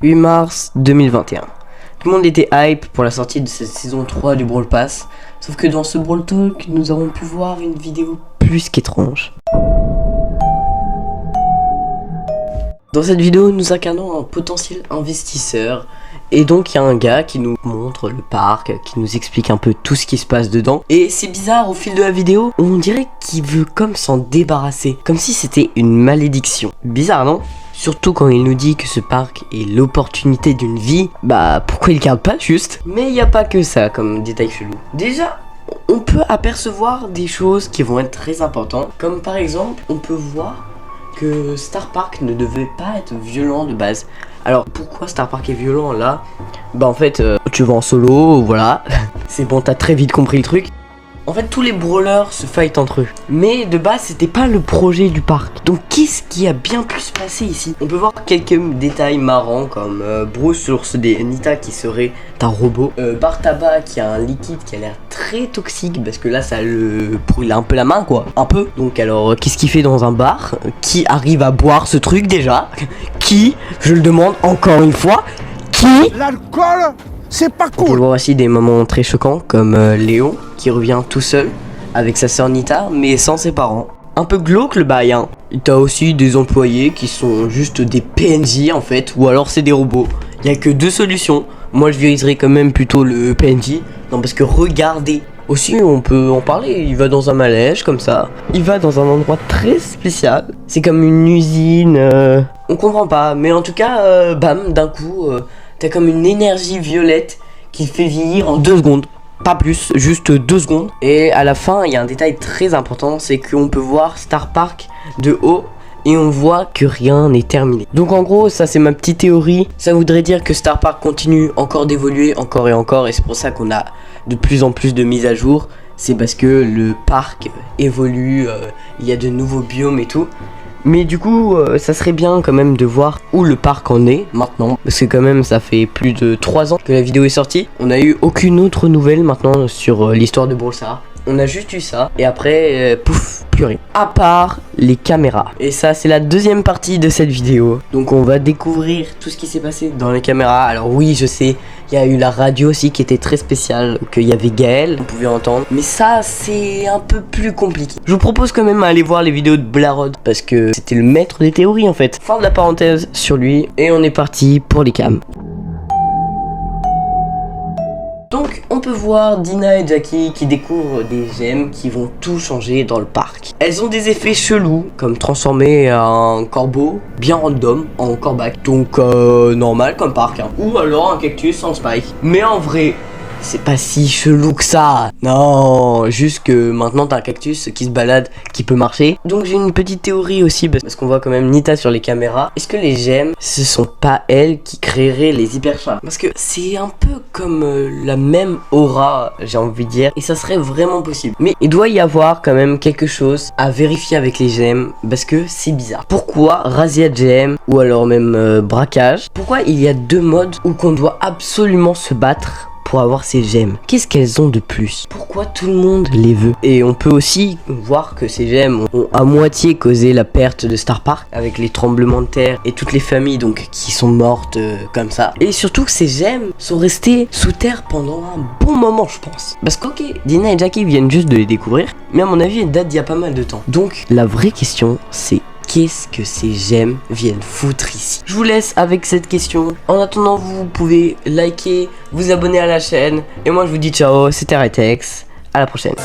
8 mars 2021. Tout le monde était hype pour la sortie de cette saison 3 du Brawl Pass. Sauf que dans ce Brawl Talk, nous avons pu voir une vidéo plus qu'étrange. Dans cette vidéo, nous incarnons un potentiel investisseur. Et donc il y a un gars qui nous montre le parc, qui nous explique un peu tout ce qui se passe dedans. Et c'est bizarre, au fil de la vidéo, on dirait qu'il veut comme s'en débarrasser. Comme si c'était une malédiction. Bizarre, non ? Surtout quand il nous dit que ce parc est l'opportunité d'une vie, bah pourquoi il garde pas juste ? Mais il n'y a pas que ça comme détail chelou. Déjà, on peut apercevoir des choses qui vont être très importantes. Comme par exemple, on peut voir que Star Park ne devait pas être violent de base. Alors pourquoi Star Park est violent là ? Bah en fait, tu vas en solo, voilà. C'est bon, t'as très vite compris le truc. En fait, tous les brawlers se fight entre eux. Mais de base, c'était pas le projet du parc. Donc, qu'est-ce qui a bien pu se passer ici ? On peut voir quelques détails marrants comme Bruce, source des Nita qui serait un robot. Bartaba qui a un liquide qui a l'air très toxique parce que là, ça le brûle un peu la main, quoi. Un peu. Donc, alors, qu'est-ce qu'il fait dans un bar ? Qui arrive à boire ce truc déjà ? Qui ? Je le demande encore une fois. Qui ? L'alcool, c'est pas cool. On peut voir aussi des moments très choquants comme Léon qui revient tout seul avec sa sœur Nita mais sans ses parents. Un peu glauque le bail, hein. Et t'as aussi des employés qui sont juste des PNJ en fait, ou alors c'est des robots. Il y a que deux solutions. Moi je viserais quand même plutôt le PNJ. Non parce que regardez. Aussi on peut en parler, il va dans un manège comme ça. Il va dans un endroit très spécial. C'est comme une usine. On comprend pas, mais en tout cas, bam, d'un coup, t'as comme une énergie violette qui fait vieillir en 2 secondes. Pas plus, juste 2 secondes. Et à la fin, il y a un détail très important, c'est qu'on peut voir Star Park de haut et on voit que rien n'est terminé. Donc en gros, ça c'est ma petite théorie. Ça voudrait dire que Star Park continue encore d'évoluer, encore et encore. Et c'est pour ça qu'on a de plus en plus de mises à jour. C'est parce que le parc évolue, il y a de nouveaux biomes et tout. Mais du coup, ça serait bien quand même de voir où le parc en est maintenant. Parce que quand même, ça fait plus de 3 ans que la vidéo est sortie. On a eu aucune autre nouvelle maintenant sur l'histoire de Brawl Stars. On a juste eu ça. Et après, pouf, plus rien. À part les caméras. Et ça, c'est la deuxième partie de cette vidéo. Donc on va découvrir tout ce qui s'est passé dans les caméras. Alors oui, je sais, il y a eu la radio aussi qui était très spéciale. Qu'il y avait Gaël, on pouvait entendre. Mais ça, c'est un peu plus compliqué. Je vous propose quand même d'aller voir les vidéos de Blarod. Parce que c'était le maître des théories en fait. Fin de la parenthèse sur lui. Et on est parti pour les cams. Donc on peut voir Dina et Jackie qui découvrent des gemmes qui vont tout changer dans le parc. Elles ont des effets chelous comme transformer un corbeau bien random en corbac. Donc normal comme parc hein. Ou alors un cactus en spike. Mais en vrai c'est pas si chelou que ça. Non, juste que maintenant t'as un cactus qui se balade, qui peut marcher. Donc j'ai une petite théorie aussi, parce qu'on voit quand même Nita sur les caméras. Est-ce que les gemmes, ce sont pas elles qui créeraient les hyper chats ? Parce que c'est un peu comme la même aura, j'ai envie de dire. Et ça serait vraiment possible. Mais il doit y avoir quand même quelque chose à vérifier avec les gemmes, parce que c'est bizarre. Pourquoi Razzia Gem, ou alors même braquage ? Pourquoi il y a 2 modes où qu'on doit absolument se battre pour avoir ces gemmes? Qu'est-ce qu'elles ont de plus? Pourquoi tout le monde les veut? Et on peut aussi voir que ces gemmes ont à moitié causé la perte de Star Park avec les tremblements de terre et toutes les familles donc qui sont mortes comme ça. Et surtout que ces gemmes sont restées sous terre pendant un bon moment je pense. Parce qu'ok, Dina et Jackie viennent juste de les découvrir, mais à mon avis elles datent d'il y a pas mal de temps. Donc la vraie question c'est: qu'est-ce que ces gemmes viennent foutre ici? Je vous laisse avec cette question. En attendant, vous pouvez liker, vous abonner à la chaîne. Et moi, je vous dis ciao, c'était Retex. À la prochaine.